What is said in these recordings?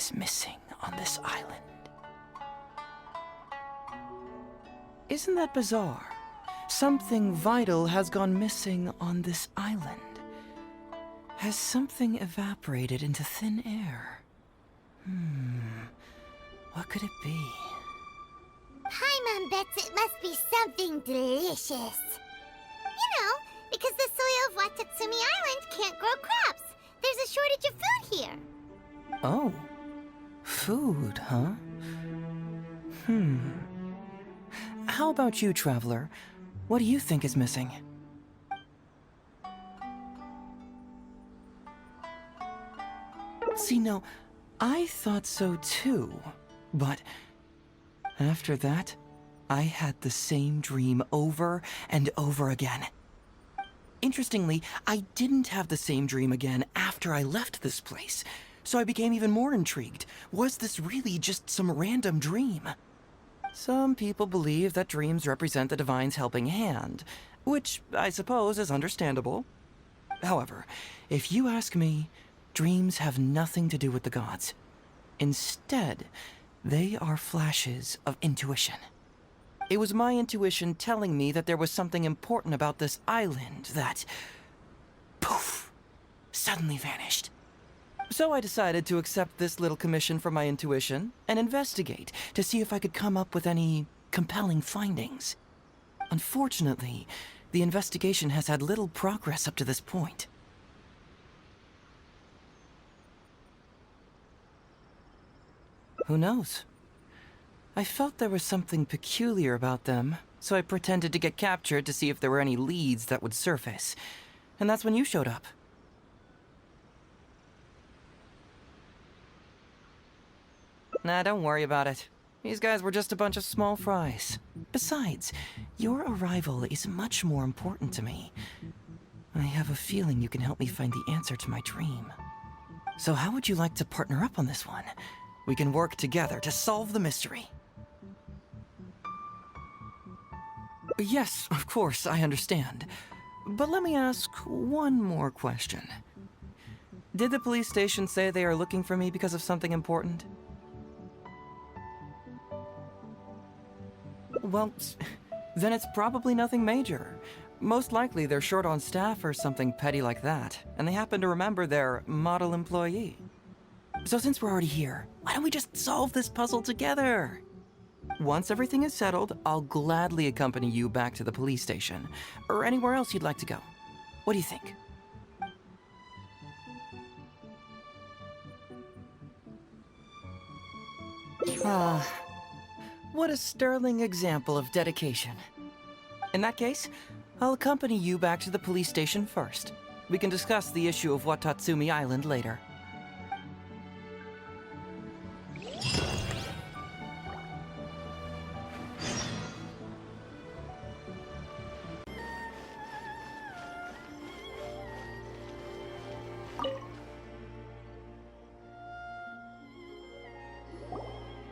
is missing on this island. Isn't that bizarre? Something vital has gone missing on this island. Has something evaporated into thin air? What could it be? Paimon bets it must be something delicious. You know, because the soil of Watatsumi Island can't grow crops. There's a shortage of food here. Oh, food, huh? How about you, traveler? What do you think is missing? See, no, I thought so too, but after that, I had the same dream over and over again. Interestingly, I didn't have the same dream again after I left this place, so I became even more intrigued. Was this really just some random dream? Some people believe that dreams represent the divine's helping hand, which I suppose is understandable. However, if you ask me, dreams have nothing to do with the gods. Instead, they are flashes of intuition. It was my intuition telling me that there was something important about this island that, poof, suddenly vanished. So I decided to accept this little commission from my intuition and investigate to see if I could come up with any compelling findings. Unfortunately, the investigation has had little progress up to this point. Who knows? I felt there was something peculiar about them, so I pretended to get captured to see if there were any leads that would surface. And that's when you showed up. Nah, don't worry about it. These guys were just a bunch of small fries. Besides, your arrival is much more important to me. I have a feeling you can help me find the answer to my dream. So how would you like to partner up on this one? We can work together to solve the mystery. Yes, of course, I understand. But let me ask one more question. Did the police station say they are looking for me because of something important? Well, then it's probably nothing major. Most likely they're short on staff or something petty like that, and they happen to remember their model employee. So since we're already here, why don't we just solve this puzzle together? Once everything is settled, I'll gladly accompany you back to the police station, or anywhere else you'd like to go. What do you think? What a sterling example of dedication. In that case, I'll accompany you back to the police station first. We can discuss the issue of Watatsumi Island later.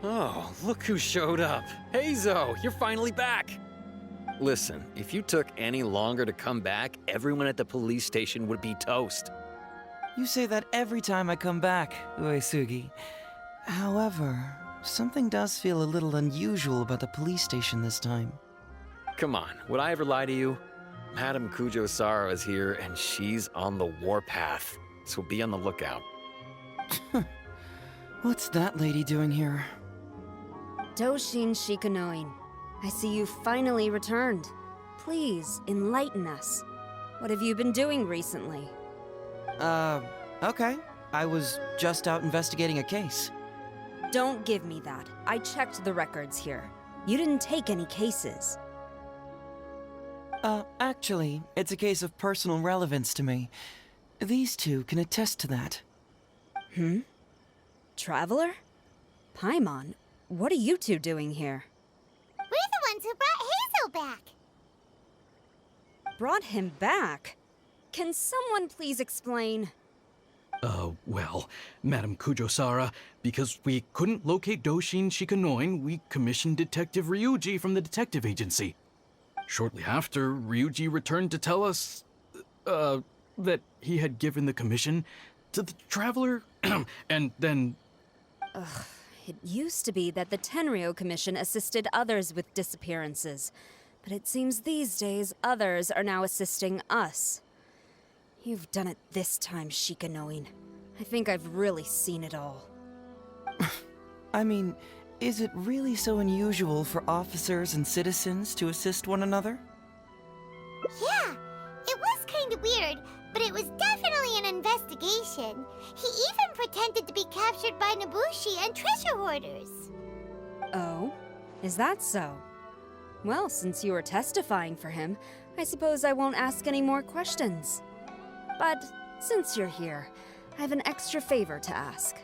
Oh, look who showed up. Heizou, you're finally back. Listen, if you took any longer to come back, everyone at the police station would be toast. You say that every time I come back, Uesugi. However, something does feel a little unusual about the police station this time. Come on, would I ever lie to you? Madame Kujo-Sara is here, and she's on the warpath, so be on the lookout. What's that lady doing here? Doshin Shikanoin, I see you finally returned. Please, enlighten us. What have you been doing recently? Okay. I was just out investigating a case. Don't give me that. I checked the records here. You didn't take any cases. Actually, it's a case of personal relevance to me. These two can attest to that. Traveler? Paimon, what are you two doing here? We're the ones who brought Heizou back. Brought him back? Can someone please explain? Well, Madame Kujo-Sara, because we couldn't locate Doshin Shikanoin, we commissioned Detective Ryuji from the detective agency. Shortly after, Ryuji returned to tell us, that he had given the commission to the traveler, and then... It used to be that the Tenryo Commission assisted others with disappearances, but it seems these days others are now assisting us. You've done it this time, Shikanoin. I think I've really seen it all. I mean, is it really so unusual for officers and citizens to assist one another? Yeah, it was kind of weird, but it was definitely an investigation. He even pretended to be captured by Nobushi and treasure hoarders. Oh? Is that so? Well, since you are testifying for him, I suppose I won't ask any more questions. But since you're here, I have an extra favor to ask.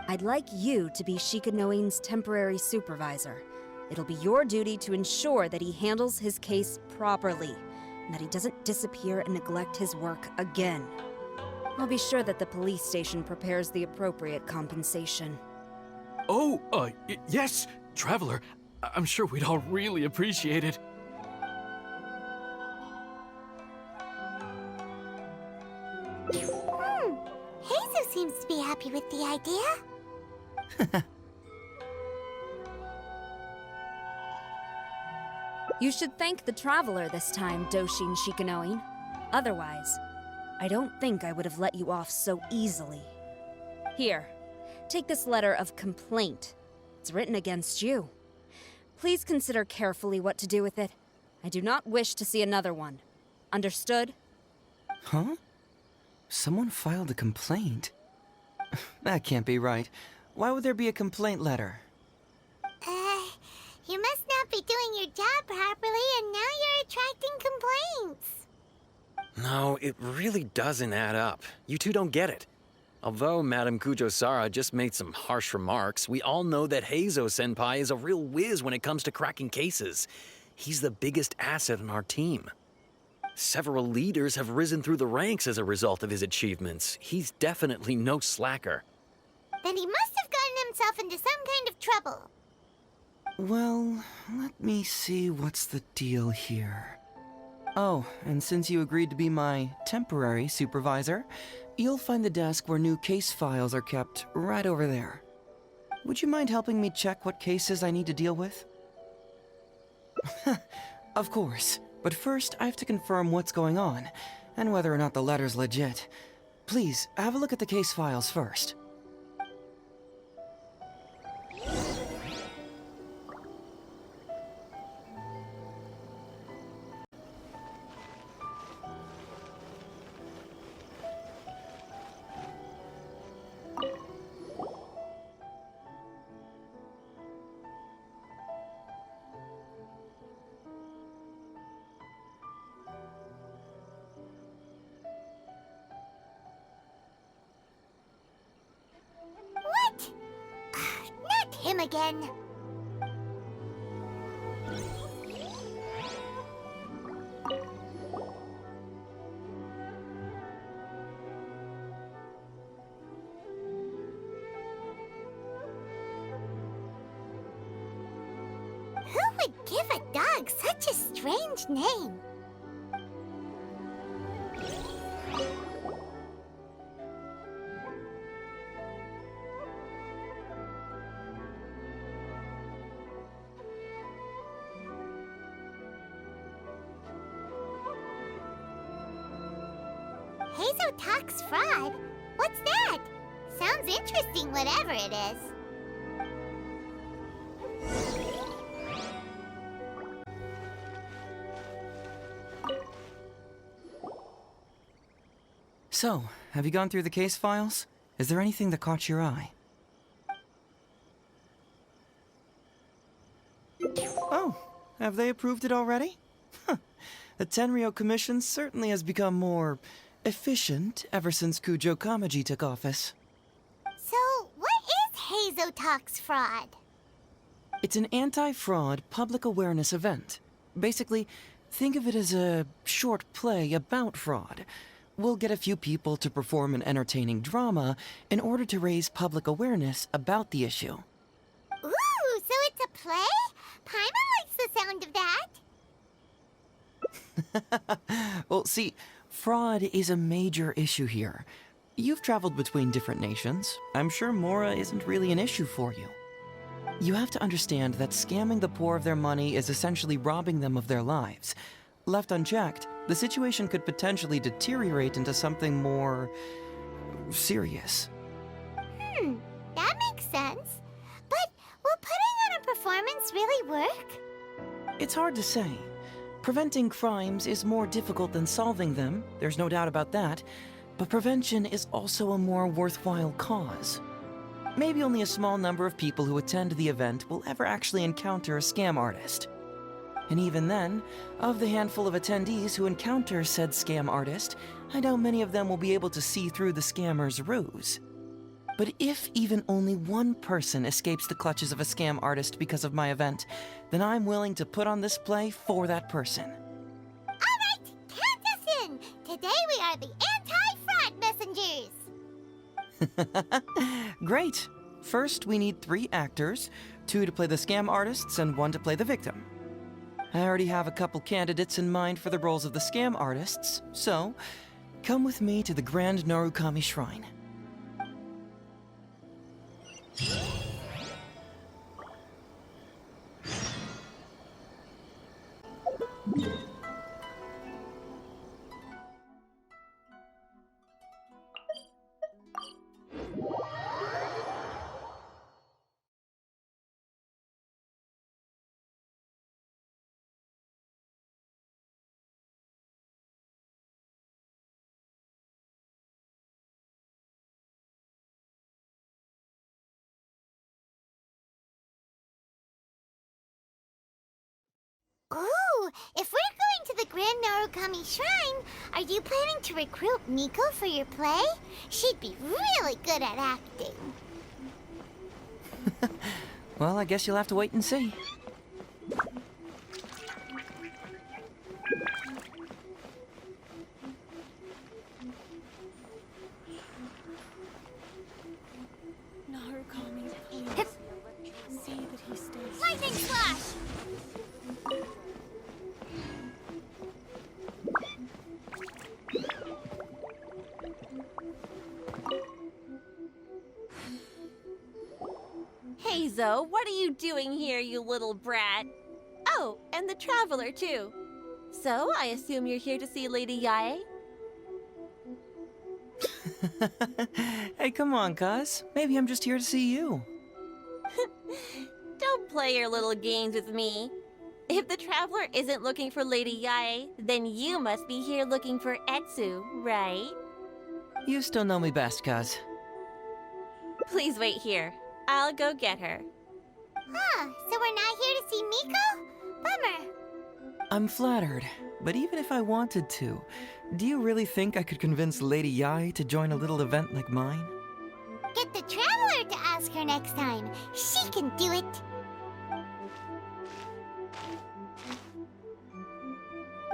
I'd like you to be Shikanoin's temporary supervisor. It'll be your duty to ensure that he handles his case properly, and that he doesn't disappear and neglect his work again. I'll be sure that the police station prepares the appropriate compensation. Oh, yes, Traveler. I'm sure we'd all really appreciate it. Heizou seems to be happy with the idea. You should thank the Traveler this time, Doshin Shikanoin. Otherwise, I don't think I would have let you off so easily. Here, take this letter of complaint. It's written against you. Please consider carefully what to do with it. I do not wish to see another one. Understood? Huh? Someone filed a complaint? That can't be right. Why would there be a complaint letter? You must not be doing your job properly, and now you're attracting complaints. No, it really doesn't add up. You two don't get it. Although Madame Kujo-Sara just made some harsh remarks, we all know that Heizou Senpai is a real whiz when it comes to cracking cases. He's the biggest asset in our team. Several leaders have risen through the ranks as a result of his achievements. He's definitely no slacker. Then he must have gotten himself into some kind of trouble. Well, let me see what's the deal here. Oh, and since you agreed to be my temporary supervisor, you'll find the desk where new case files are kept right over there. Would you mind helping me check what cases I need to deal with? Of course, but first I have to confirm what's going on, and whether or not the letter's legit. Please, have a look at the case files first. What? Not him again. Who would give a dog such a strange name? Heizou talks fraud? What's that? Sounds interesting, whatever it is. So, have you gone through the case files? Is there anything that caught your eye? Oh, have they approved it already? Huh. The Tenryo Commission certainly has become more efficient ever since Kujo Kamaji took office. So, what is Heizou Talks fraud? It's an anti-fraud public awareness event. Basically, think of it as a short play about fraud. We'll get a few people to perform an entertaining drama in order to raise public awareness about the issue. Ooh, so it's a play? Paimon likes the sound of that. Well, see, fraud is a major issue here. You've traveled between different nations. I'm sure Mora isn't really an issue for you. You have to understand that scamming the poor of their money is essentially robbing them of their lives. Left unchecked, the situation could potentially deteriorate into something more serious. That makes sense. But will putting on a performance really work? It's hard to say. Preventing crimes is more difficult than solving them, there's no doubt about that, but prevention is also a more worthwhile cause. Maybe only a small number of people who attend the event will ever actually encounter a scam artist. And even then, of the handful of attendees who encounter said scam artist, I doubt many of them will be able to see through the scammer's ruse. But if even only one person escapes the clutches of a scam artist because of my event, then I'm willing to put on this play for that person. All right, count us in. Today we are the anti-fraud messengers. Great. First, we need 3 actors, 2 to play the scam artists and 1 to play the victim. I already have a couple candidates in mind for the roles of the scam artists, so come with me to the Grand Narukami Shrine. Ooh, if we're going to the Grand Narukami Shrine, are you planning to recruit Miko for your play? She'd be really good at acting. Well, I guess you'll have to wait and see. Narukami, please. See that he stays. Lightning Slash! Heizou, what are you doing here, you little brat? Oh, and the Traveler, too. So, I assume you're here to see Lady Yae? Hey, come on, cuz. Maybe I'm just here to see you. Don't play your little games with me. If the Traveler isn't looking for Lady Yae, then you must be here looking for Etsu, right? You still know me best, cuz. Please wait here. I'll go get her. Huh, so we're not here to see Miko? Bummer. I'm flattered, but even if I wanted to, do you really think I could convince Lady Yae to join a little event like mine? Get the Traveler to ask her next time. She can do it.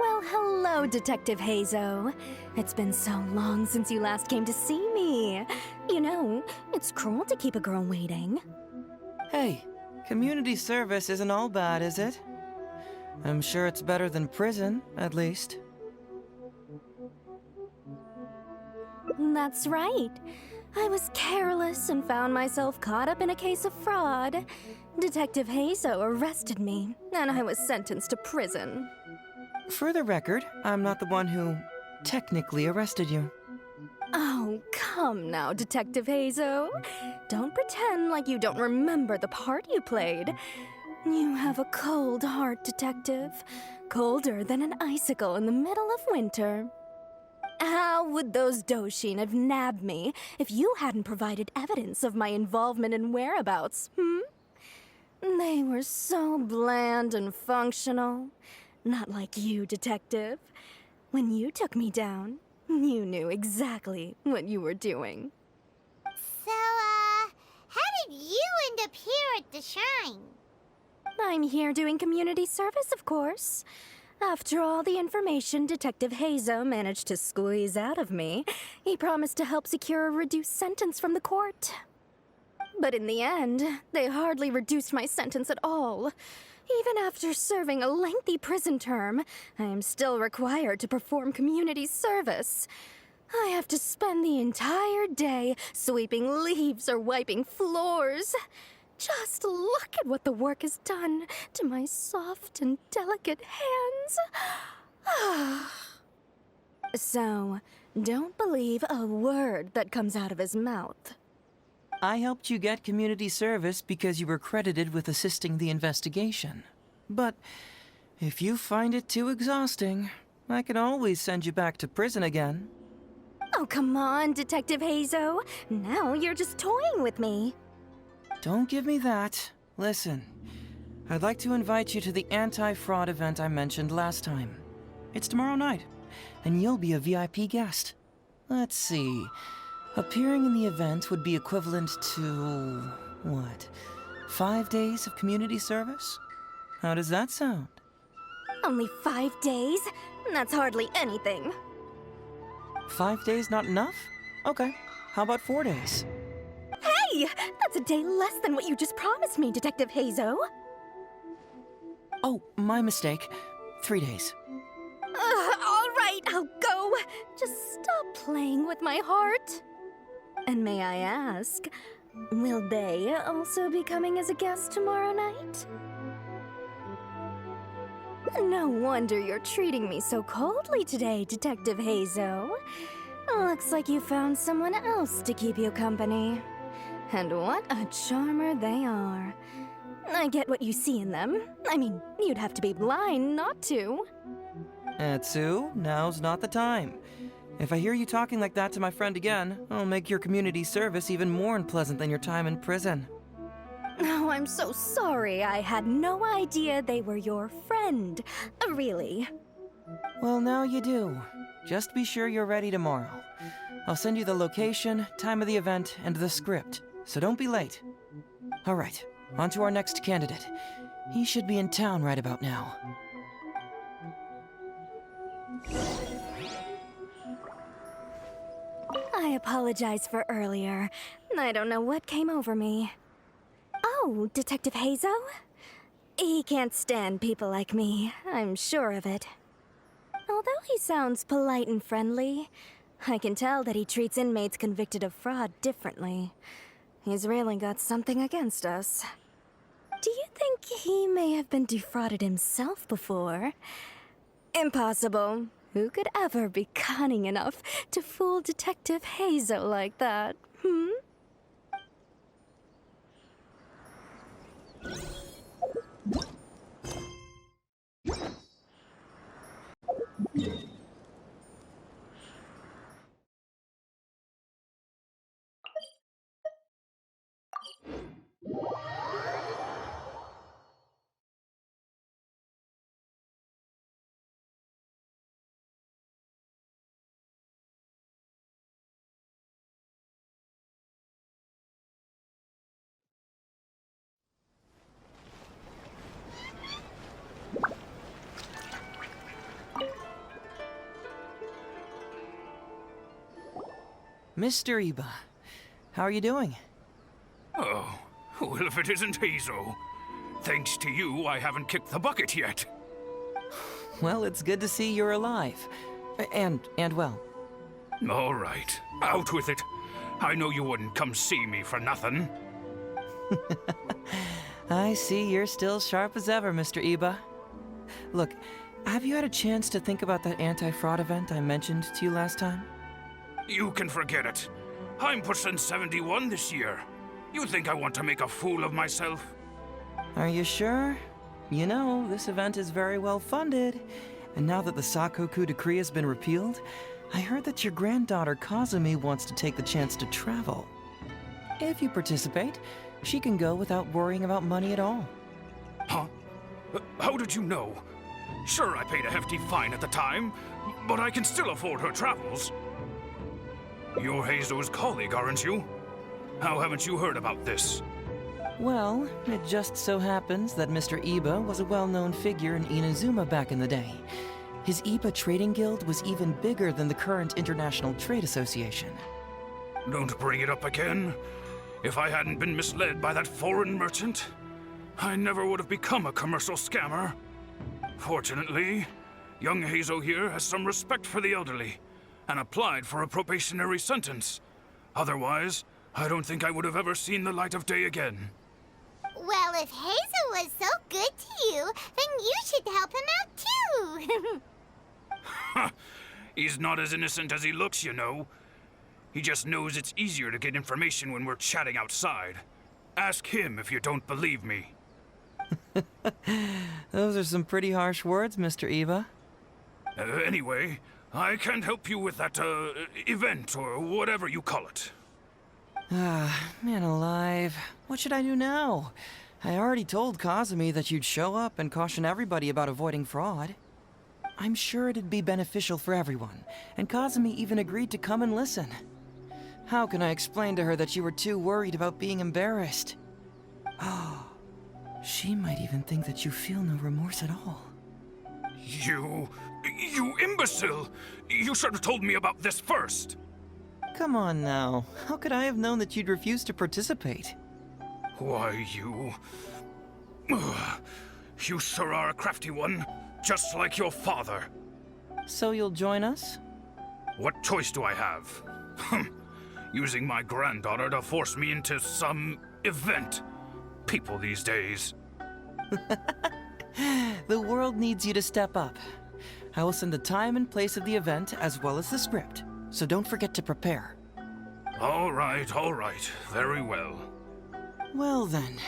Well, hello, Detective Heizou. It's been so long since you last came to see me. You know, it's cruel to keep a girl waiting. Hey, community service isn't all bad, is it? I'm sure it's better than prison, at least. That's right. I was careless and found myself caught up in a case of fraud. Detective Heizou arrested me, and I was sentenced to prison. For the record, I'm not the one who technically arrested you. Oh, come now, Detective Heizou. Don't pretend like you don't remember the part you played. You have a cold heart, Detective. Colder than an icicle in the middle of winter. How would those Doshin have nabbed me if you hadn't provided evidence of my involvement and whereabouts, They were so bland and functional. Not like you, Detective. When you took me down, you knew exactly what you were doing. So, how did you end up here at the shrine? I'm here doing community service, of course. After all the information Detective Heizou managed to squeeze out of me, he promised to help secure a reduced sentence from the court. But in the end, they hardly reduced my sentence at all. Even after serving a lengthy prison term, I am still required to perform community service. I have to spend the entire day sweeping leaves or wiping floors. Just look at what the work has done to my soft and delicate hands. So, don't believe a word that comes out of his mouth. I helped you get community service because you were credited with assisting the investigation. But if you find it too exhausting, I can always send you back to prison again. Oh, come on, Detective Heizou. Now you're just toying with me. Don't give me that. Listen, I'd like to invite you to the anti-fraud event I mentioned last time. It's tomorrow night, and you'll be a VIP guest. Let's see. Appearing in the event would be equivalent to, what, 5 days of community service? How does that sound? Only 5 days? That's hardly anything. 5 days not enough? Okay, how about 4 days? Hey! That's a day less than what you just promised me, Detective Heizou. Oh, my mistake. 3 days. All right, I'll go. Just stop playing with my heart. And may I ask, will they also be coming as a guest tomorrow night? No wonder you're treating me so coldly today, Detective Heizou. Looks like you found someone else to keep you company. And what a charmer they are. I get what you see in them. I mean, you'd have to be blind not to. Atsu, now's not the time. If I hear you talking like that to my friend again, I'll make your community service even more unpleasant than your time in prison. Oh, I'm so sorry. I had no idea they were your friend. Really. Well, now you do. Just be sure you're ready tomorrow. I'll send you the location, time of the event, and the script, so don't be late. All right, on to our next candidate. He should be in town right about now. I apologize for earlier. I don't know what came over me. Oh, Detective Heizou? He can't stand people like me, I'm sure of it. Although he sounds polite and friendly, I can tell that he treats inmates convicted of fraud differently. He's really got something against us. Do you think he may have been defrauded himself before? Impossible. Who could ever be cunning enough to fool Detective Heizou like that, hmm? Mr. Iba, how are you doing? Oh, well, if it isn't Heizou. Thanks to you, I haven't kicked the bucket yet. Well, it's good to see you're alive. And well. All right, out with it. I know you wouldn't come see me for nothing. I see you're still sharp as ever, Mr. Iba. Look, have you had a chance to think about that anti-fraud event I mentioned to you last time? You can forget it. I'm pushing 71 this year. You think I want to make a fool of myself? Are you sure? You know, this event is very well funded. And now that the Sakoku decree has been repealed, I heard that your granddaughter Kazumi wants to take the chance to travel. If you participate, she can go without worrying about money at all. Huh? How did you know? Sure, I paid a hefty fine at the time, but I can still afford her travels. You're Heizou's colleague, aren't you? How haven't you heard about this? Well, it just so happens that Mr. Iba was a well-known figure in Inazuma back in the day. His Iba Trading Guild was even bigger than the current International Trade Association. Don't bring it up again. If I hadn't been misled by that foreign merchant, I never would have become a commercial scammer. Fortunately, young Heizou here has some respect for the elderly, and applied for a probationary sentence. Otherwise, I don't think I would have ever seen the light of day again. Well, if Heizou was so good to you, then you should help him out too. He's not as innocent as he looks, you know. He just knows it's easier to get information when we're chatting outside. Ask him if you don't believe me. Those are some pretty harsh words, Mr. Eva. Anyway, I can't help you with that, event, or whatever you call it. Man alive. What should I do now? I already told Kazumi that you'd show up and caution everybody about avoiding fraud. I'm sure it'd be beneficial for everyone, and Kazumi even agreed to come and listen. How can I explain to her that you were too worried about being embarrassed? Oh, she might even think that you feel no remorse at all. You imbecile! You should have told me about this first! Come on now. How could I have known that you'd refuse to participate? Why, you... You sure are a crafty one, just like your father. So you'll join us? What choice do I have? Using my granddaughter to force me into some event. People these days. The world needs you to step up. I will send the time and place of the event as well as the script, so don't forget to prepare. All right, very well. Well then.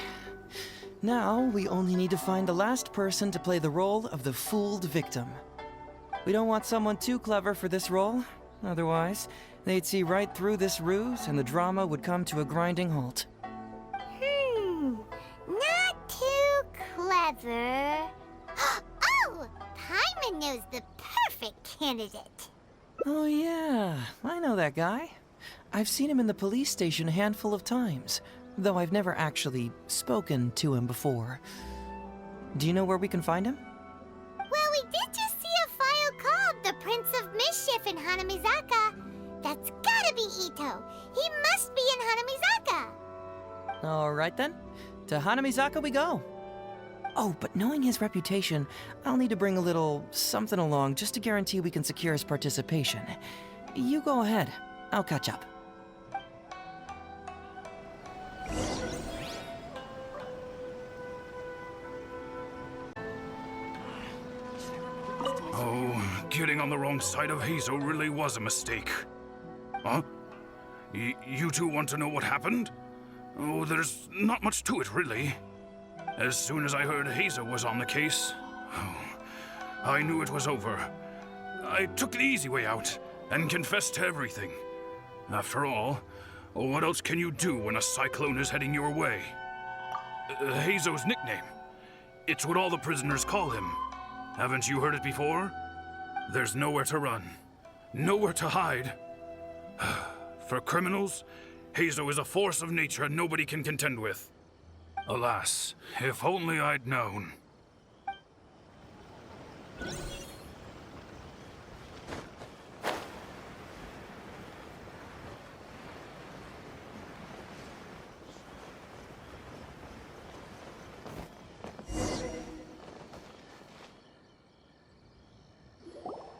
Now we only need to find the last person to play the role of the fooled victim. We don't want someone too clever for this role, otherwise they'd see right through this ruse and the drama would come to a grinding halt. Not too clever. Oh, Paimon knows the perfect candidate. Oh yeah, I know that guy. I've seen him in the police station a handful of times, though I've never actually spoken to him before. Do you know where we can find him? Well, we did just see a file called The Prince of Mischief in Hanamizaka. That's gotta be Ito. He must be in Hanamizaka. Alright then, to Hanamizaka we go. Oh, but knowing his reputation, I'll need to bring a little something along just to guarantee we can secure his participation. You go ahead, I'll catch up. Oh, getting on the wrong side of Heizou really was a mistake. Huh? You two want to know what happened? Oh, there's not much to it, really. As soon as I heard Heizou was on the case, I knew it was over. I took the easy way out and confessed to everything. After all, what else can you do when a cyclone is heading your way? Heizou's nickname. It's what all the prisoners call him. Haven't you heard it before? There's nowhere to run, nowhere to hide. For criminals, Heizou is a force of nature nobody can contend with. Alas, if only I'd known.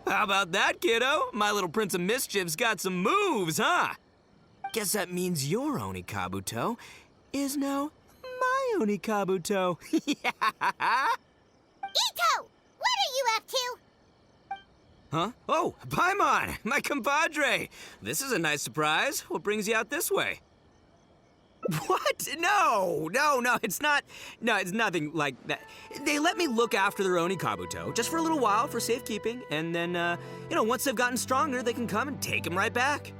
How about that, kiddo? My little Prince of Mischief's got some moves, huh? Guess that means your Onikabuto is now my Onikabuto. Ito! What are you up to? Huh? Oh, Paimon, my compadre. This is a nice surprise. What brings you out this way? What? No, it's not. No, it's nothing like that. They let me look after their Onikabuto just for a little while for safekeeping, and then, once they've gotten stronger, they can come and take him right back.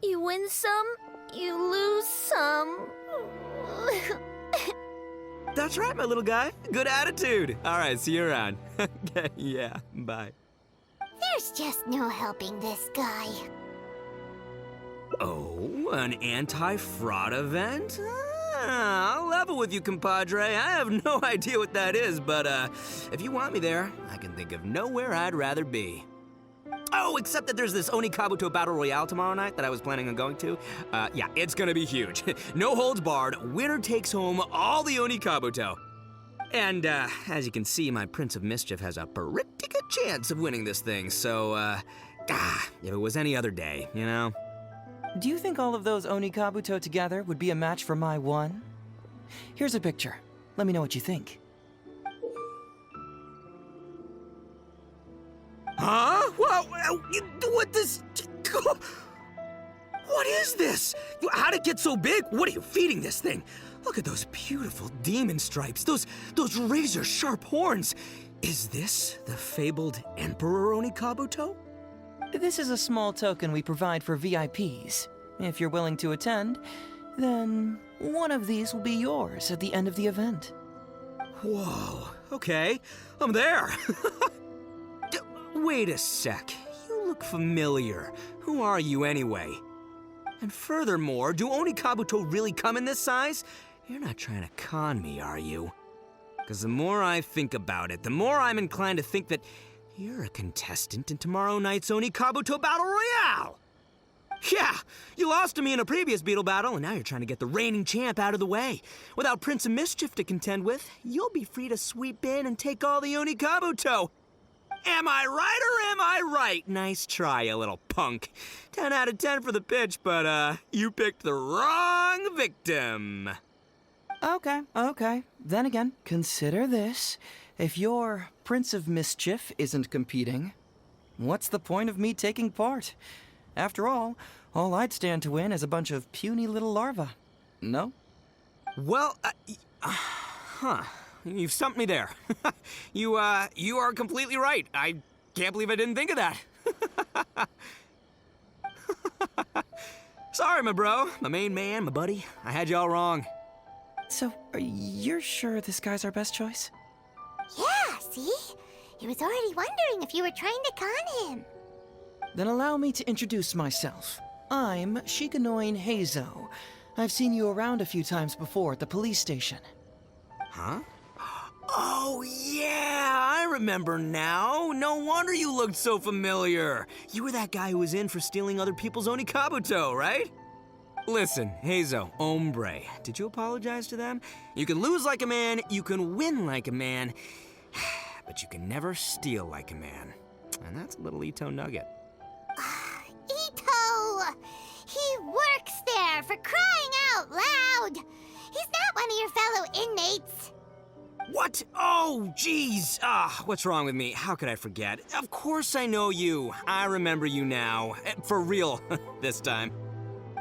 You win some, you lose some. That's right, my little guy. Good attitude. All right, see you around. Okay, yeah, bye. There's just no helping this guy. Oh, an anti-fraud event? I'll level with you, compadre. I have no idea what that is, but if you want me there, I can think of nowhere I'd rather be. Oh, except that there's this Onikabuto Battle Royale tomorrow night that I was planning on going to. Yeah, it's gonna be huge. No holds barred, winner takes home all the Onikabuto. And as you can see, my Prince of Mischief has a pretty good chance of winning this thing, so If it was any other day, you know? Do you think all of those Onikabuto together would be a match for my one? Here's a picture. Let me know what you think. Huh? What this? What is this? How'd it get so big? What are you feeding this thing? Look at those beautiful demon stripes, those razor-sharp horns. Is this the fabled Emperor Onikabuto? This is a small token we provide for VIPs. If you're willing to attend, then one of these will be yours at the end of the event. Whoa, okay, I'm there. Wait a sec, you look familiar. Who are you anyway? And furthermore, do Onikabuto really come in this size? You're not trying to con me, are you? Because the more I think about it, the more I'm inclined to think that you're a contestant in tomorrow night's Onikabuto Battle Royale! Yeah, you lost to me in a previous Beetle battle, and now you're trying to get the reigning champ out of the way. Without Prince of Mischief to contend with, you'll be free to sweep in and take all the Onikabuto. Am I right or am I right? Nice try, you little punk. 10 out of 10 for the pitch, but you picked the wrong victim. Okay. Then again, consider this. If your Prince of Mischief isn't competing, what's the point of me taking part? After all I'd stand to win is a bunch of puny little larvae. No? Well, you've stumped me there. You are completely right. I can't believe I didn't think of that. Sorry, my bro, my main man, my buddy. I had you all wrong. So, you're sure this guy's our best choice? Yeah, see? He was already wondering if you were trying to con him. Then allow me to introduce myself. I'm Shikanoin Heizou. I've seen you around a few times before at the police station. Huh? Oh, yeah, I remember now. No wonder you looked so familiar. You were that guy who was in for stealing other people's Onikabuto, right? Listen, Heizou, hombre, did you apologize to them? You can lose like a man, you can win like a man, but you can never steal like a man. And that's a little Ito nugget. Ito! He works there, for crying out loud! He's not one of your fellow inmates. What? Oh, jeez. What's wrong with me? How could I forget? Of course I know you. I remember you now. For real, this time.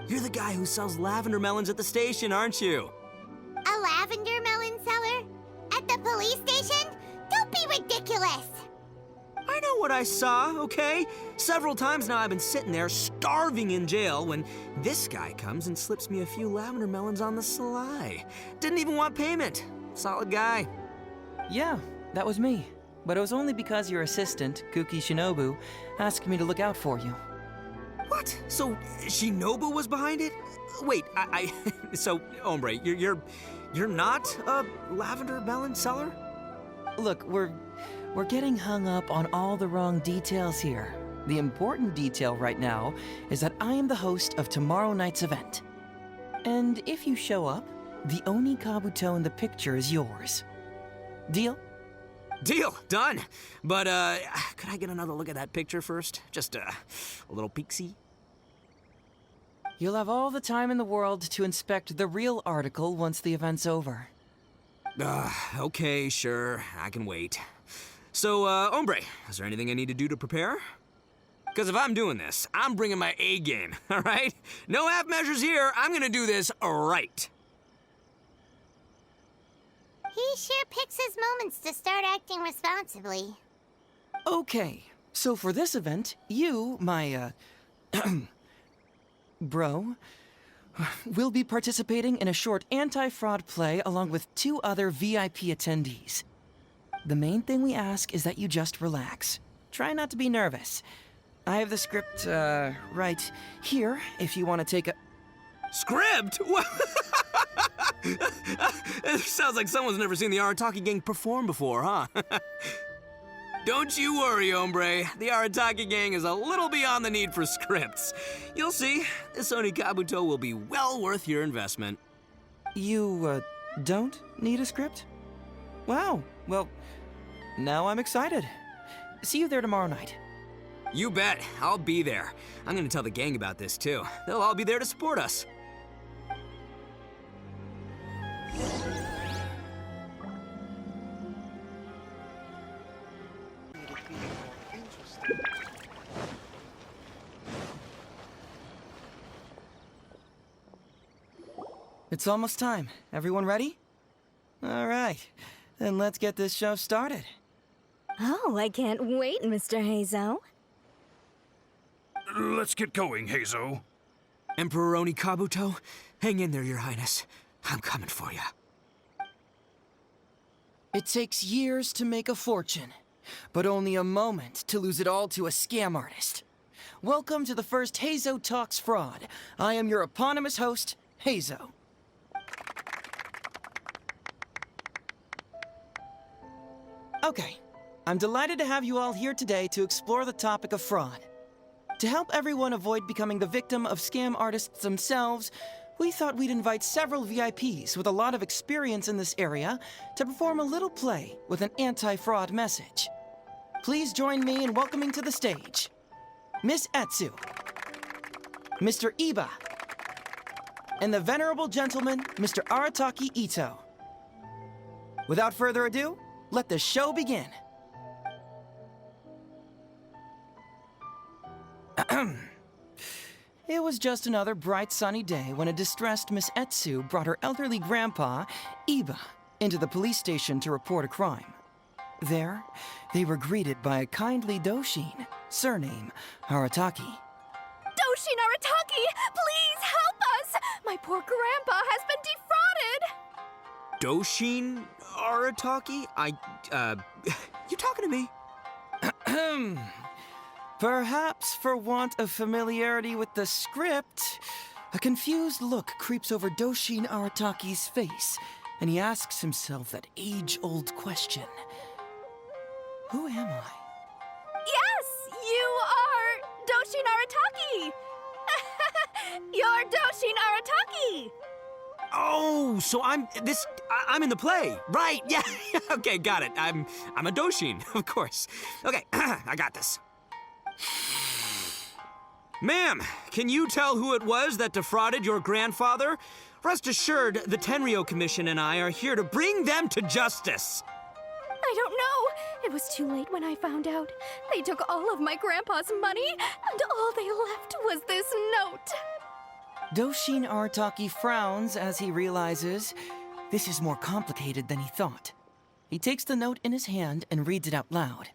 You're the guy who sells lavender melons at the station, aren't you? A lavender melon seller? At the police station? Don't be ridiculous! I know what I saw, okay? Several times now I've been sitting there starving in jail when this guy comes and slips me a few lavender melons on the sly. Didn't even want payment. Solid guy. Yeah, that was me. But it was only because your assistant, Kuki Shinobu, asked me to look out for you. What? So Shinobu was behind it? Wait, so hombre, you're not a lavender melon seller? Look, we're getting hung up on all the wrong details here. The important detail right now is that I am the host of tomorrow night's event. And if you show up, the Onikabuto in the picture is yours. Deal? Deal, done. But could I get another look at that picture first? Just a little peek-see? You'll have all the time in the world to inspect the real article once the event's over. Okay, sure, I can wait. So, hombre, is there anything I need to do to prepare? Because if I'm doing this, I'm bringing my A game, all right? No half measures here, I'm gonna do this right. He sure picks his moments to start acting responsibly. Okay, so for this event, you, my, bro, will be participating in a short anti-fraud play along with 2 other VIP attendees. The main thing we ask is that you just relax. Try not to be nervous. I have the script, right here, if you want to take a... Script? It sounds like someone's never seen the Arataki gang perform before, huh? Don't you worry, hombre. The Arataki gang is a little beyond the need for scripts. You'll see, this Onikabuto will be well worth your investment. You, don't need a script? Wow, well, now I'm excited. See you there tomorrow night. You bet. I'll be there. I'm gonna tell the gang about this, too. They'll all be there to support us. It's almost time. Everyone ready? All right. Then let's get this show started. Oh, I can't wait, Mr. Heizou. Let's get going, Heizou. Emperor Oni Kabuto, hang in there, Your Highness. I'm coming for you. It takes years to make a fortune, but only a moment to lose it all to a scam artist. Welcome to the first Heizou Talks Fraud. I am your eponymous host, Heizou. Okay, I'm delighted to have you all here today to explore the topic of fraud. To help everyone avoid becoming the victim of scam artists themselves, we thought we'd invite several VIPs with a lot of experience in this area to perform a little play with an anti-fraud message. Please join me in welcoming to the stage Miss Etsu, Mr. Iba, and the venerable gentleman, Mr. Arataki Ito. Without further ado, let the show begin. It was just another bright sunny day when a distressed Miss Etsu brought her elderly grandpa, Iba, into the police station to report a crime. There, they were greeted by a kindly Doshin, surname Arataki. Doshin Arataki, please help us! My poor grandpa has been defrauded! Doshin Arataki? You talking to me? Perhaps for want of familiarity with the script, a confused look creeps over Doshin Arataki's face, and he asks himself that age-old question. Who am I? Yes, you are Doshin Arataki! You're Doshin Arataki! Oh, so I'm in the play. Right, yeah. Okay, got it. I'm a Doshin, of course. Okay, I got this. Ma'am, can you tell who it was that defrauded your grandfather? Rest assured, the Tenryo Commission and I are here to bring them to justice. I don't know. It was too late when I found out. They took all of my grandpa's money, and all they left was this note. Doshin Arataki frowns as he realizes this is more complicated than he thought. He takes the note in his hand and reads it out loud.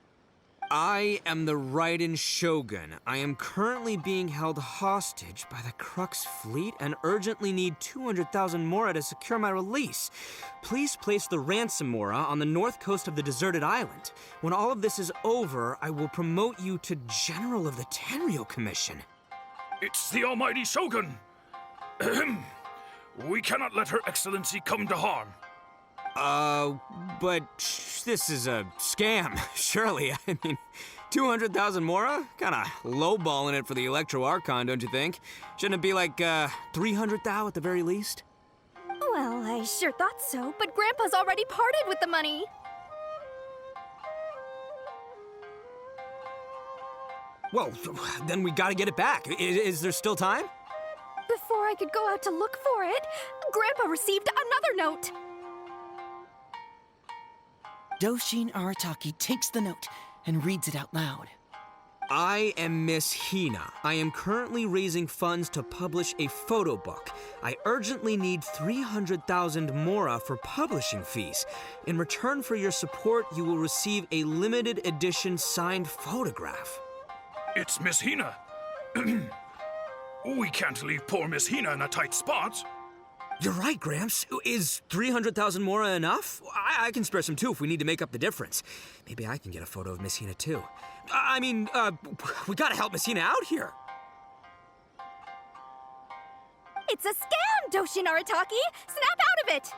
I am the Raiden Shogun. I am currently being held hostage by the Crux fleet and urgently need 200,000 mora to secure my release. Please place the ransom mora on the north coast of the deserted island. When all of this is over, I will promote you to General of the Tenryo Commission. It's the almighty Shogun. We cannot let Her Excellency come to harm. But this is a scam, surely. I mean, 200,000 mora? Kinda lowballing it for the Electro Archon, don't you think? Shouldn't it be like, 300,000 at the very least? Well, I sure thought so, but Grandpa's already parted with the money. Well, then we gotta get it back. Is there still time? Before I could go out to look for it, Grandpa received another note. Doshin Arataki takes the note and reads it out loud. I am Miss Hina. I am currently raising funds to publish a photo book. I urgently need 300,000 mora for publishing fees. In return for your support, you will receive a limited edition signed photograph. It's Miss Hina. We can't leave poor Miss Hina in a tight spot. You're right, Gramps. Is 300,000 mora enough? I can spare some too if we need to make up the difference. Maybe I can get a photo of Miss Hina too. We gotta help Miss Hina out here. It's a scam, Doshin Arataki! Snap out of it!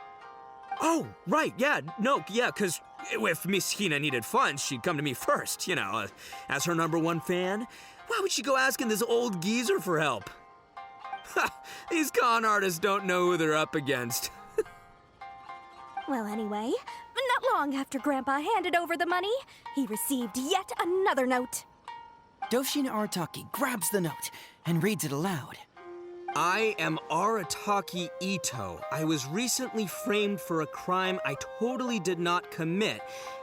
Oh, right, yeah, no, yeah, because if Miss Hina needed funds, she'd come to me first, as her #1 fan. Why would she go asking this old geezer for help? These con artists don't know who they're up against. Well, anyway, not long after Grandpa handed over the money, he received yet another note. Doshin Arataki grabs the note and reads it aloud. I am Arataki Ito. I was recently framed for a crime I totally did not commit,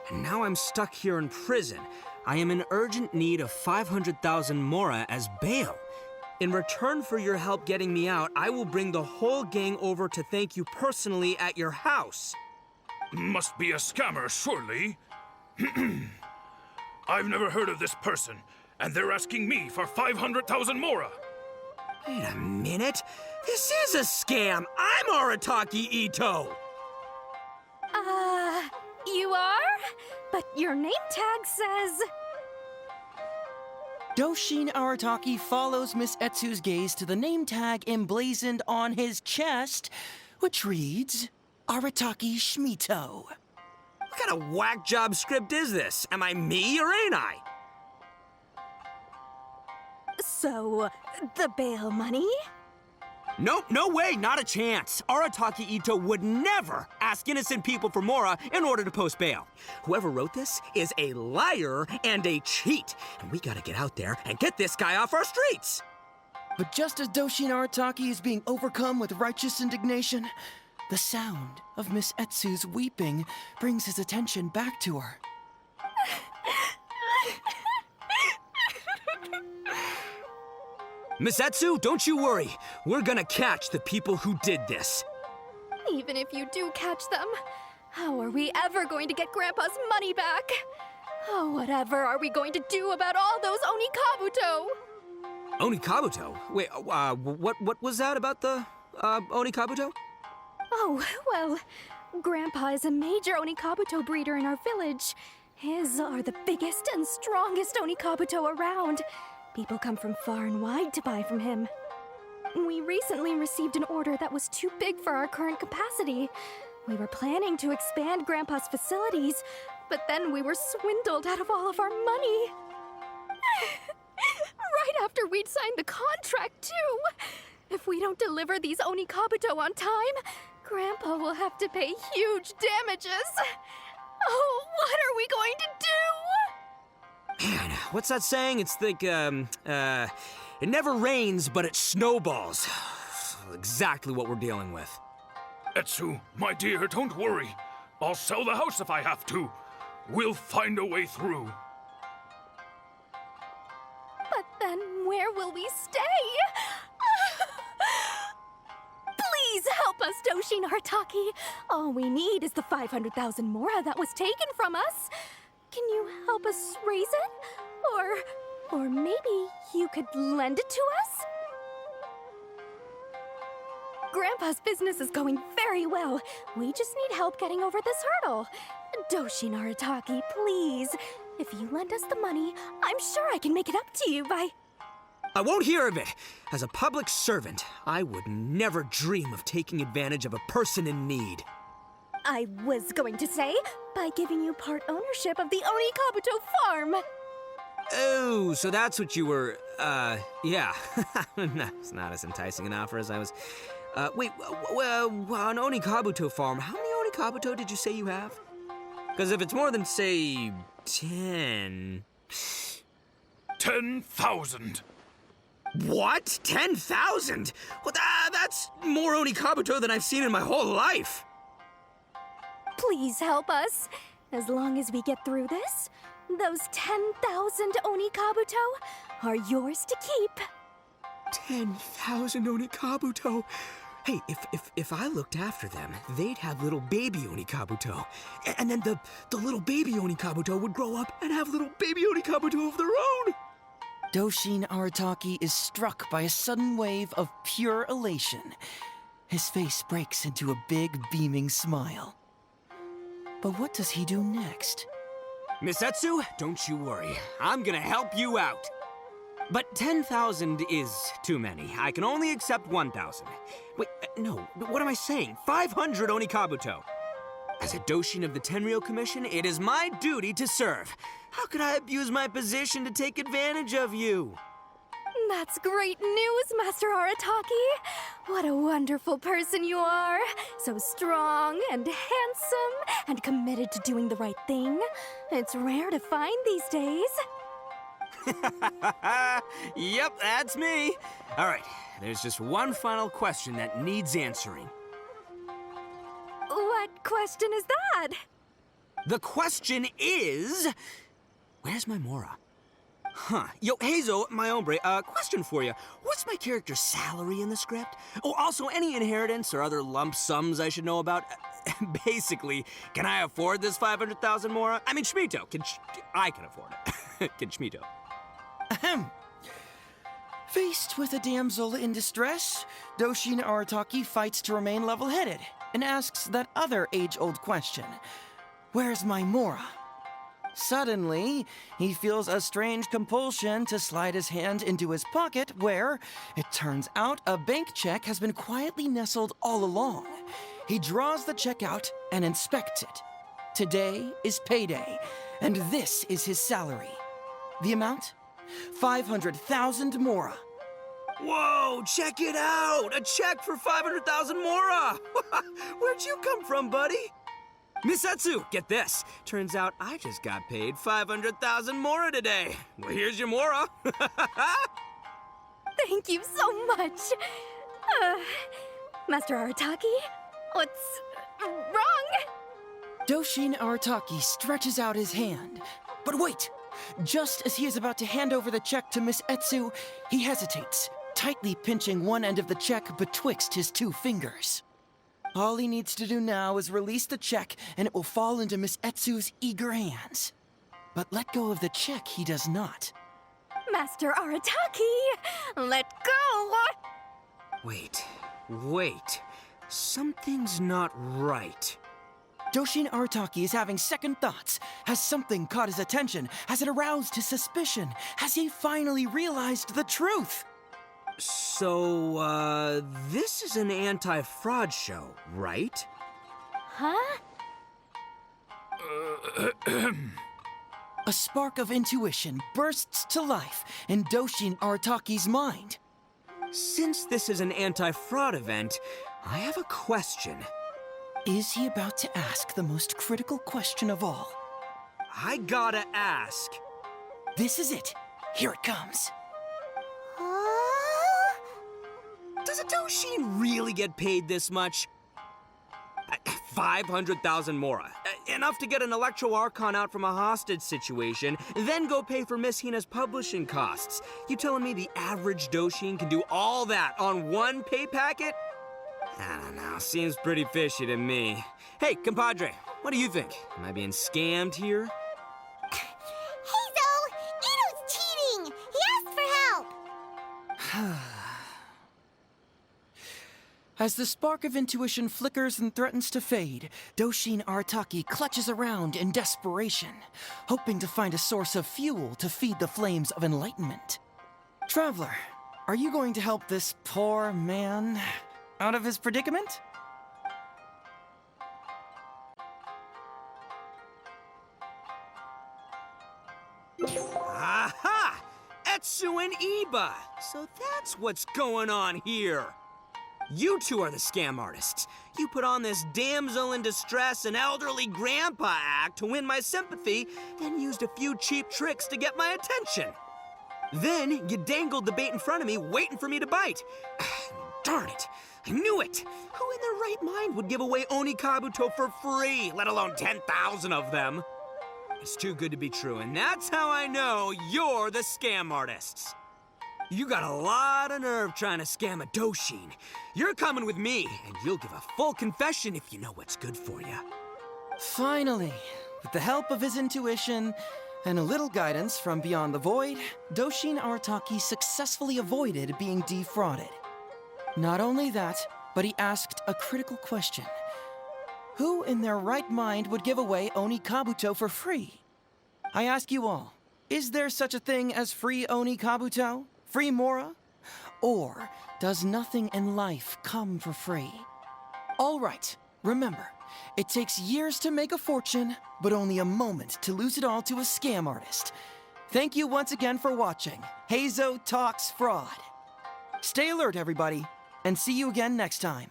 and now I'm stuck here in prison. I am in urgent need of 500,000 mora as bail. In return for your help getting me out, I will bring the whole gang over to thank you personally at your house. Must be a scammer, surely. I've never heard of this person, and they're asking me for 500,000 mora. Wait a minute. This is a scam. I'm Arataki Ito. You are? But your name tag says... Doshin Arataki follows Miss Etsu's gaze to the name tag emblazoned on his chest, which reads, Arataki Shmito. What kind of whack job script is this? Am I me or ain't I? So, the bail money? Nope, no way, not a chance. Arataki Ito would never ask innocent people for mora in order to post bail. Whoever wrote this is a liar and a cheat, and we gotta get out there and get this guy off our streets. But just as Doshin Arataki is being overcome with righteous indignation, the sound of Miss Etsu's weeping brings his attention back to her. Miss Etsu, don't you worry. We're gonna catch the people who did this. Even if you do catch them, how are we ever going to get Grandpa's money back? Oh, whatever are we going to do about all those Onikabuto? Onikabuto? Wait, what was that about the, Onikabuto? Oh, well, Grandpa is a major Onikabuto breeder in our village. His are the biggest and strongest Onikabuto around. People come from far and wide to buy from him. We recently received an order that was too big for our current capacity. We were planning to expand Grandpa's facilities, but then we were swindled out of all of our money. Right after we'd signed the contract, too. If we don't deliver these Onikabuto on time, Grandpa will have to pay huge damages. Oh, what are we going to do? Man, what's that saying? It's like, it never rains, but it snowballs. Exactly what we're dealing with. Etsu, my dear, don't worry. I'll sell the house if I have to. We'll find a way through. But then where will we stay? Please help us, Doshin Arataki. All we need is the 500,000 mora that was taken from us. Can you help us raise it? Or maybe you could lend it to us? Grandpa's business is going very well. We just need help getting over this hurdle. Doshin Arataki, please. If you lend us the money, I'm sure I can make it up to you by... I won't hear of it. As a public servant, I would never dream of taking advantage of a person in need. I was going to say, by giving you part ownership of the Onikabuto farm. Oh, so that's what you were, yeah. No, it's not as enticing an offer as I was... wait, an Onikabuto farm, how many Onikabuto did you say you have? Because if it's more than, say, 10... 10,000. What? 10,000? Well, that's more Onikabuto than I've seen in my whole life. Please help us. As long as we get through this, those 10,000 Onikabuto are yours to keep. 10,000 Onikabuto? Hey, if I looked after them, they'd have little baby Onikabuto. And then the little baby Onikabuto would grow up and have little baby Onikabuto of their own. Doshin Arataki is struck by a sudden wave of pure elation. His face breaks into a big, beaming smile. But what does he do next? Miss Etsu, don't you worry. I'm gonna help you out. But 10,000 is too many. I can only accept 1,000. Wait, no, what am I saying? 500 Onikabuto. As a Doshin of the Tenryou Commission, it is my duty to serve. How could I abuse my position to take advantage of you? That's great news, Master Arataki. What a wonderful person you are. So strong and handsome and committed to doing the right thing. It's rare to find these days. Yep, that's me. All right, there's just one final question that needs answering. What question is that? The question is, where's my Mora? Huh. Yo, Heizou, my hombre, question for you. What's my character's salary in the script? Oh, also, any inheritance or other lump sums I should know about? Basically, can I afford this 500,000 Mora? I mean, Schmito. I can afford it. Can Schmito? Ahem. Faced with a damsel in distress, Doshin Arataki fights to remain level-headed and asks that other age-old question. Where's my Mora? Suddenly, he feels a strange compulsion to slide his hand into his pocket where, it turns out, a bank check has been quietly nestled all along. He draws the check out and inspects it. Today is payday, and this is his salary. The amount? 500,000 Mora. Whoa, check it out! A check for 500,000 Mora! Where'd you come from, buddy? Misetsu, get this. Turns out I just got paid 500,000 Mora today. Well, here's your Mora. Thank you so much. Master Arataki, what's wrong? Doshin Arataki stretches out his hand. But wait! Just as he is about to hand over the check to Miss Etsu, he hesitates, tightly pinching one end of the check betwixt his two fingers. All he needs to do now is release the check, and it will fall into Miss Etsu's eager hands. But let go of the check he does not. Master Arataki, let go! Wait. Something's not right. Doshin Arataki is having second thoughts. Has something caught his attention? Has it aroused his suspicion? Has he finally realized the truth? So, this is an anti-fraud show, right? Huh? A spark of intuition bursts to life in Doshin Arataki's mind. Since this is an anti-fraud event, I have a question. Is he about to ask the most critical question of all? I gotta ask. This is it. Here it comes. Does a Doshin really get paid this much? 500,000 Mora. Enough to get an Electro Archon out from a hostage situation, then go pay for Miss Hina's publishing costs. You telling me the average Doshin can do all that on one pay packet? I don't know, seems pretty fishy to me. Hey, compadre, what do you think? Am I being scammed here? Heizou! Ito's cheating! He asked for help! As the spark of intuition flickers and threatens to fade, Doshin Arataki clutches around in desperation, hoping to find a source of fuel to feed the flames of enlightenment. Traveler, are you going to help this poor man out of his predicament? Aha! Etsu and Iba! So that's what's going on here. You two are the scam artists. You put on this damsel in distress and elderly grandpa act to win my sympathy, then used a few cheap tricks to get my attention. Then you dangled the bait in front of me, waiting for me to bite. Darn it! I knew it! Who in their right mind would give away Oni Kabuto for free, let alone 10,000 of them? It's too good to be true, and that's how I know you're the scam artists. You got a lot of nerve trying to scam a Doshin. You're coming with me, and you'll give a full confession if you know what's good for you. Finally, with the help of his intuition and a little guidance from beyond the void, Doshin Arataki successfully avoided being defrauded. Not only that, but he asked a critical question. Who in their right mind would give away Oni Kabuto for free? I ask you all, is there such a thing as free Oni Kabuto? Free Mora? Or does nothing in life come for free? All right, remember, it takes years to make a fortune, but only a moment to lose it all to a scam artist. Thank you once again for watching Heizou Talks Fraud. Stay alert, everybody, and see you again next time.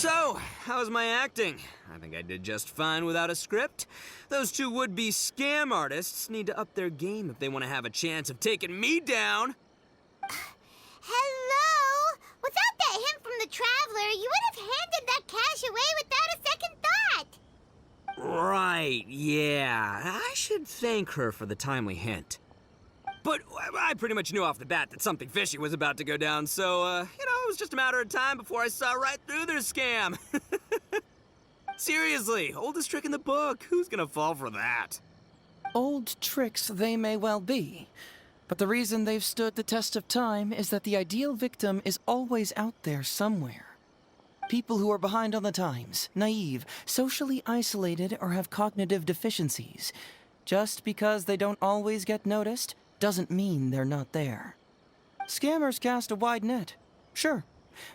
So, how's my acting? I think I did just fine without a script. Those two would-be scam artists need to up their game if they want to have a chance of taking me down. Hello? Without that hint from the Traveler, you would have handed that cash away without a second thought. Right, yeah. I should thank her for the timely hint. But I pretty much knew off the bat that something fishy was about to go down, so, it was just a matter of time before I saw right through their scam. Seriously, oldest trick in the book. Who's gonna fall for that? Old tricks they may well be, but the reason they've stood the test of time is that the ideal victim is always out there somewhere. People who are behind on the times, naive, socially isolated, or have cognitive deficiencies. Just because they don't always get noticed doesn't mean they're not there. Scammers cast a wide net. Sure,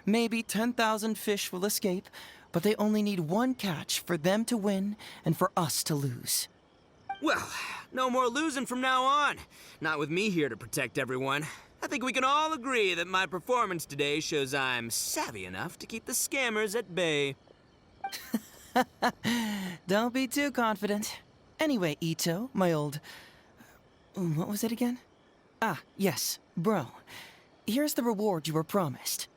maybe 10,000 fish will escape, but they only need one catch for them to win and for us to lose. Well, no more losing from now on. Not with me here to protect everyone. I think we can all agree that my performance today shows I'm savvy enough to keep the scammers at bay. Don't be too confident. Anyway, Ito, my old... what was it again? Ah, yes, bro. Here's the reward you were promised.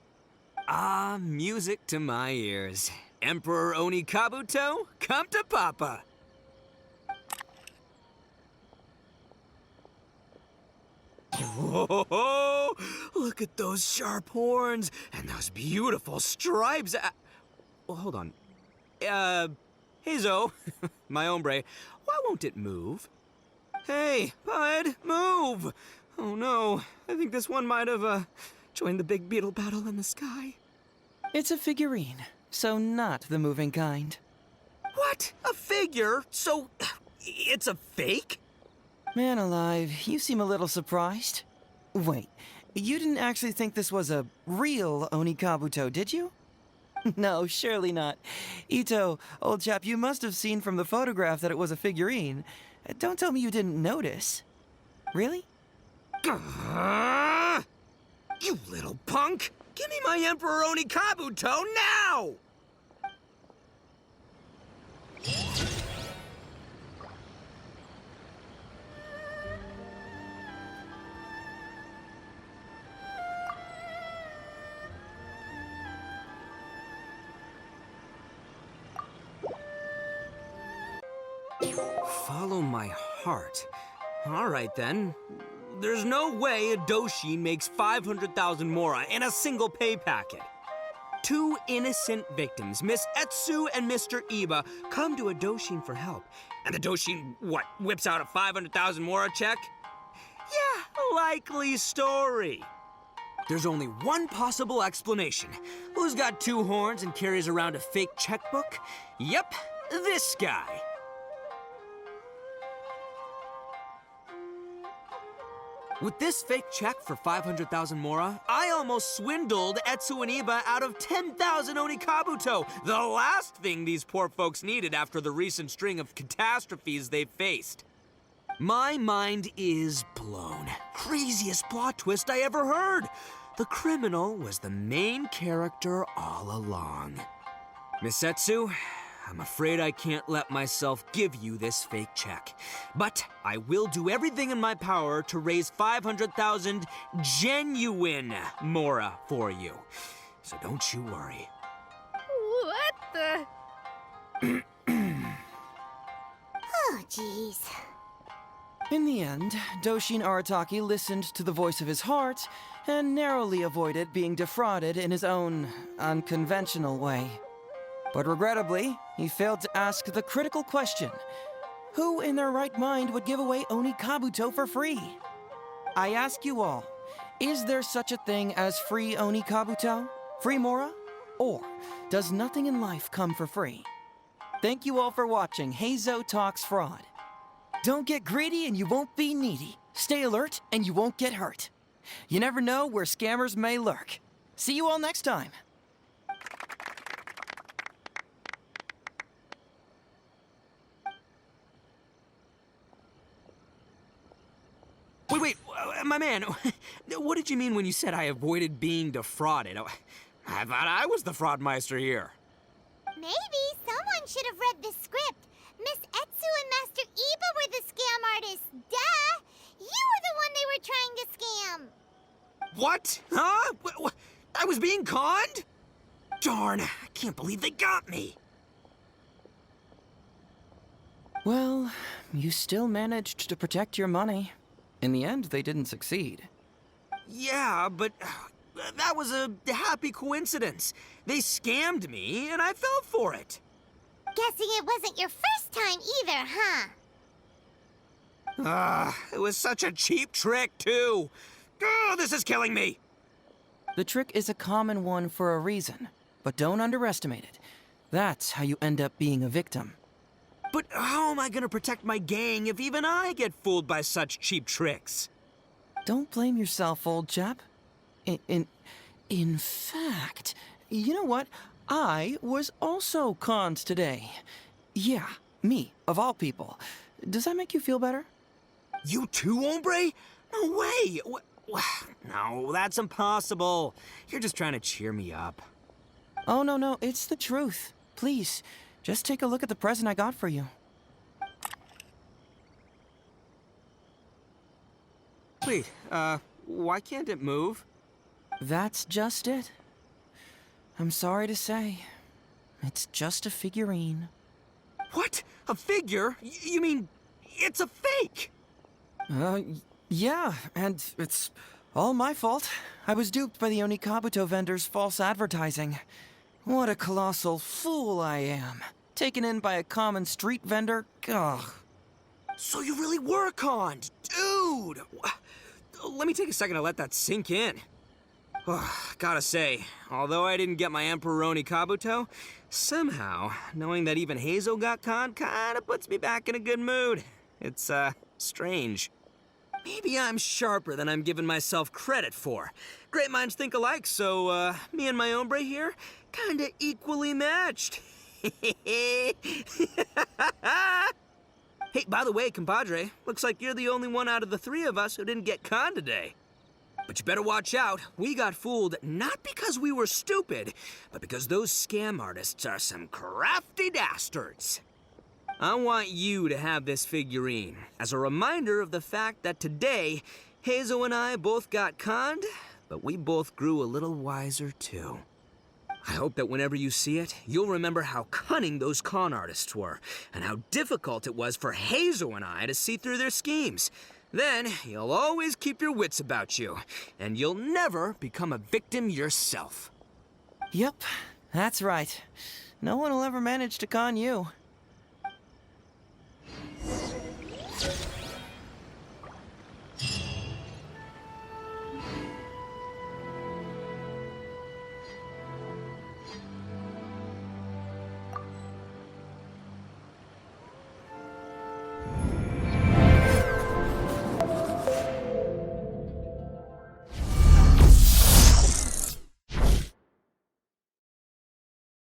Ah, music to my ears. Emperor Oni Kabuto, come to Papa. Oh, look at those sharp horns and those beautiful stripes. Well, hold on. Heizou, my hombre, why won't it move? Hey, bud, move! Oh no, I think this one might have, joined the big beetle battle in the sky. It's a figurine, so not the moving kind. What? A figure? So, it's a fake? Man alive, you seem a little surprised. Wait, you didn't actually think this was a real Oni Kabuto, did you? No, surely not. Ito, old chap, you must have seen from the photograph that it was a figurine. Don't tell me you didn't notice. Really? You little punk! Give me my Emperor Oni Kabuto now! Follow my heart. All right, then. There's no way a Doshin makes 500,000 mora in a single pay packet. Two innocent victims, Miss Etsu and Mr. Iba, come to a Doshin for help. And the Doshin, what, whips out a 500,000 mora check? Yeah, likely story. There's only one possible explanation. Who's got two horns and carries around a fake checkbook? Yep, this guy. With this fake check for 500,000 mora, I almost swindled Etsu and Iba out of 10,000 Oni Kabuto, the last thing these poor folks needed after the recent string of catastrophes they've faced. My mind is blown. Craziest plot twist I ever heard. The criminal was the main character all along. Miss Etsu, I'm afraid I can't let myself give you this fake check. But I will do everything in my power to raise 500,000 genuine mora for you. So don't you worry. What the? Oh, jeez. In the end, Doshin Arataki listened to the voice of his heart and narrowly avoided being defrauded in his own unconventional way. But regrettably, he failed to ask the critical question: who in their right mind would give away Oni Kabuto for free? I ask you all, is there such a thing as free Oni Kabuto? Free Mora? Or does nothing in life come for free? Thank you all for watching Heizou Talks Fraud. Don't get greedy and you won't be needy. Stay alert and you won't get hurt. You never know where scammers may lurk. See you all next time. Wait, my man, what did you mean when you said I avoided being defrauded? I thought I was the fraudmeister here. Maybe someone should have read the script. Miss Etsu and Master Iba were the scam artists. Duh! You were the one they were trying to scam. What? Huh? I was being conned? Darn, I can't believe they got me. Well, you still managed to protect your money. In the end, they didn't succeed. Yeah, but that was a happy coincidence. They scammed me, and I fell for it. Guessing it wasn't your first time either, huh? It was such a cheap trick, too. This is killing me. The trick is a common one for a reason, but don't underestimate it. That's how you end up being a victim. But how am I gonna protect my gang if even I get fooled by such cheap tricks? Don't blame yourself, old chap. In fact, you know what? I was also conned today. Yeah, me, of all people. Does that make you feel better? You too, hombre? No way! No, that's impossible. You're just trying to cheer me up. Oh, no, it's the truth. Please, just take a look at the present I got for you. Wait, why can't it move? That's just it. I'm sorry to say, it's just a figurine. What? A figure? You mean it's a fake? Yeah, and it's all my fault. I was duped by the Onikabuto vendor's false advertising. What a colossal fool I am. Taken in by a common street vendor? Ugh. So you really were conned, dude! Let me take a second to let that sink in. Gotta say, although I didn't get my Emperor Onikabuto, somehow, knowing that even Heizou got conned kinda puts me back in a good mood. It's, strange. Maybe I'm sharper than I'm giving myself credit for. Great minds think alike, so, me and my hombre here, kinda equally matched. Hey, by the way, compadre, looks like you're the only one out of the three of us who didn't get conned today. But you better watch out. We got fooled not because we were stupid, but because those scam artists are some crafty dastards. I want you to have this figurine as a reminder of the fact that today, Heizou and I both got conned, but we both grew a little wiser too. I hope that whenever you see it, you'll remember how cunning those con artists were, and how difficult it was for Heizou and I to see through their schemes. Then, you'll always keep your wits about you, and you'll never become a victim yourself. Yep, that's right. No one will ever manage to con you.